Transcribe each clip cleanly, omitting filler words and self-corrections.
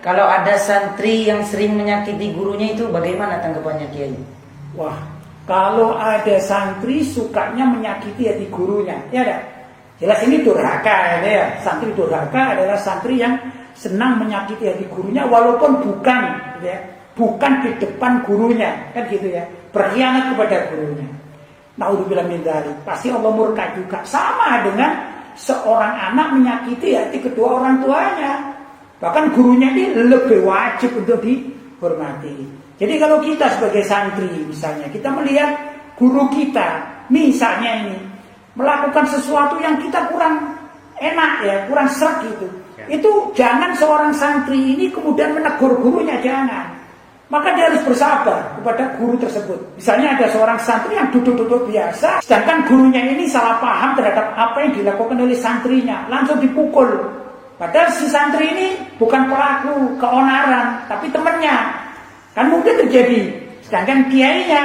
kalau ada santri yang sering menyakiti gurunya itu bagaimana tanggapannya Kiai? Wah, kalau ada santri sukanya menyakiti hati gurunya, ya ada. Jelas ini durhaka ya. Santri durhaka adalah santri yang senang menyakiti hati gurunya walaupun bukan ya, bukan di depan gurunya, kan gitu ya. Berkhianat kepada gurunya. Naudzubillah min dzalik. Pasti Allah murka juga. Sama dengan seorang anak menyakiti hati kedua orang tuanya. Bahkan gurunya ini lebih wajib untuk dihormati. Jadi kalau kita sebagai santri misalnya, kita melihat guru kita misalnya ini melakukan sesuatu yang kita kurang enak ya, kurang sreg gitu. Itu jangan seorang santri ini kemudian menegur gurunya, jangan. Maka dia harus bersabar kepada guru tersebut. Misalnya ada seorang santri yang duduk-duduk biasa, sedangkan gurunya ini salah paham terhadap apa yang dilakukan oleh santrinya, langsung dipukul. Padahal si santri ini bukan pelaku keonaran, tapi temannya. Kan mungkin terjadi. Sedangkan kiainya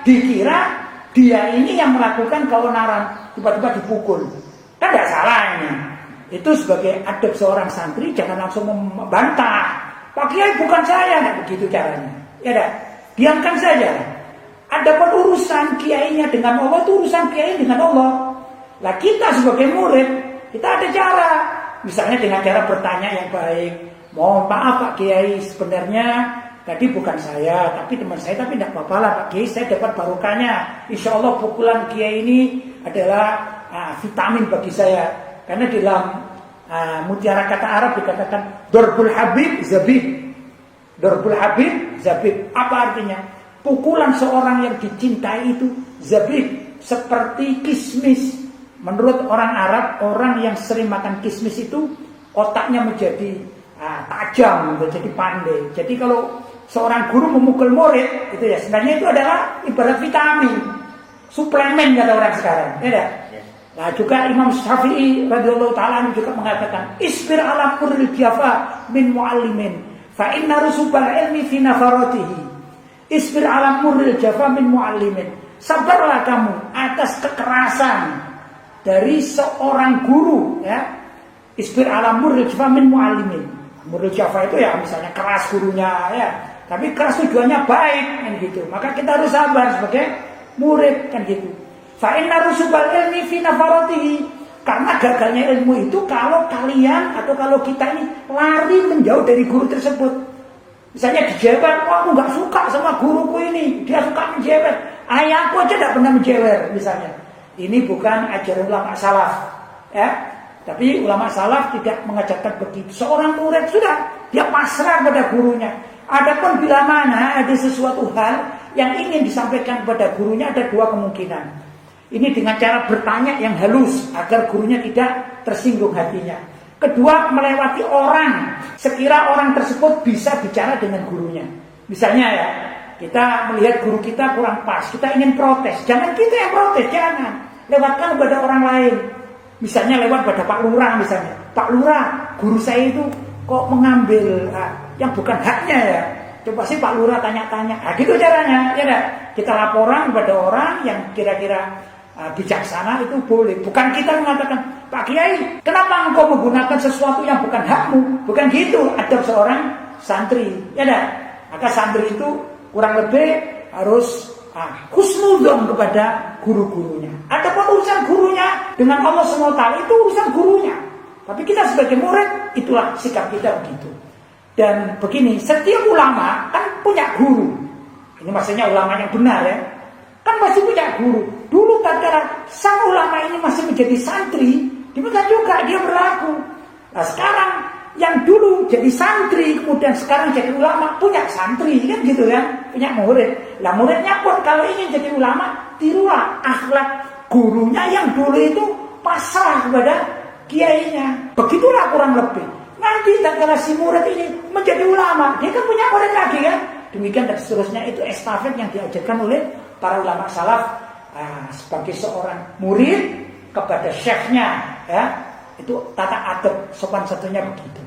dikira dia ini yang melakukan keonaran, tiba-tiba dipukul. Kan tidak salah ini. Itu sebagai adab seorang santri, jangan langsung membantah. Pak Kiai bukan saya, nggak begitu caranya. Ya dah, diamkan saja. Adapun urusan kiainya dengan Allah itu urusan kiai dengan Allah. Lah kita sebagai murid, kita ada cara. Misalnya dengan cara bertanya yang baik. Mohon maaf Pak Kiai, sebenarnya tadi bukan saya, tapi teman saya, tapi tidak apa-apa lah Pak Kiai, saya dapat barokahnya. Insya Allah pukulan Kiai ini adalah vitamin bagi saya. Karena di dalam mutiara kata Arab dikatakan Dorbul Habib Zabib. Dorbul Habib Zabib. Apa artinya? Pukulan seorang yang dicintai itu Zabib, seperti kismis. Menurut orang Arab, orang yang sering makan kismis itu otaknya menjadi tajam, menjadi pandai. Jadi kalau seorang guru memukul murid, itu ya sebenarnya itu adalah ibarat vitamin, suplemen kata orang sekarang, ya. Nah juga Imam Syafi'i radhiyallahu taala juga mengatakan, isbir ala qurril jafa min muallimin, fa inna rusubal ilmi fi nafaratihi. Isbir ala qurril jafa min muallimin. Sabarlah kamu atas kekerasan dari seorang guru, ya. Isbir ala qurril jafa min muallimin. Qurril jafa itu ya misalnya keras gurunya, ya. Tapi keras tujuannya baik kan gitu. Maka kita harus sabar sebagai murid kan gitu. Fa inna rusubal ilmi fi nafaratihi. Karena gagalnya ilmu itu kalau kalian atau kalau kita ini lari menjauh dari guru tersebut. Misalnya dijewer, wah aku nggak suka sama guruku ini, dia suka menjewer. Ayahku aja tidak pernah menjewer misalnya. Ini bukan ajaran ulama salaf, ya. Tapi ulama salaf tidak mengajarkan begitu. Seorang murid sudah dia pasrah pada gurunya. Adapun bila mana ada sesuatu hal yang ingin disampaikan kepada gurunya, ada dua kemungkinan. Ini dengan cara bertanya yang halus agar gurunya tidak tersinggung hatinya. Kedua, melewati orang, sekira orang tersebut bisa bicara dengan gurunya. Misalnya ya, kita melihat guru kita kurang pas, kita ingin protes. Jangan kita yang protes, jangan. Lewatkan kepada orang lain. Misalnya lewat pada Pak Lurah misalnya. Pak Lurah, guru saya itu kok mengambil yang bukan haknya ya. Coba sih Pak Lurah tanya-tanya. Gitu caranya, ya dah. Kita laporan kepada orang yang kira-kira bijaksana itu boleh. Bukan kita mengatakan, Pak Kiai, kenapa engkau menggunakan sesuatu yang bukan hakmu? Bukan gitu adab seorang santri, ya dah. Maka santri itu kurang lebih harus husnudzon kepada guru-gurunya. Adapun urusan gurunya dengan Allah SWT itu urusan gurunya. Tapi kita sebagai murid, itulah sikap kita begitu. Dan begini, setiap ulama kan punya guru. Ini maksudnya ulama yang benar ya. Kan masih punya guru. Dulu tatkala sang ulama ini masih menjadi santri, demikian juga dia berlaku. Nah sekarang yang dulu jadi santri, kemudian sekarang jadi ulama, punya santri kan gitu kan, punya murid. Lah muridnya pun kalau ingin jadi ulama, tirulah akhlak gurunya yang dulu itu pasrah kepada kiainya. Begitulah kurang lebih. Nanti tatkala si murid ini menjadi ulama, dia kan punya murid lagi kan. Demikian dan seterusnya, itu estafet yang diajarkan oleh para ulama salaf sebagai seorang murid kepada syekhnya, ya. Itu tata adab sopan satunya begitu.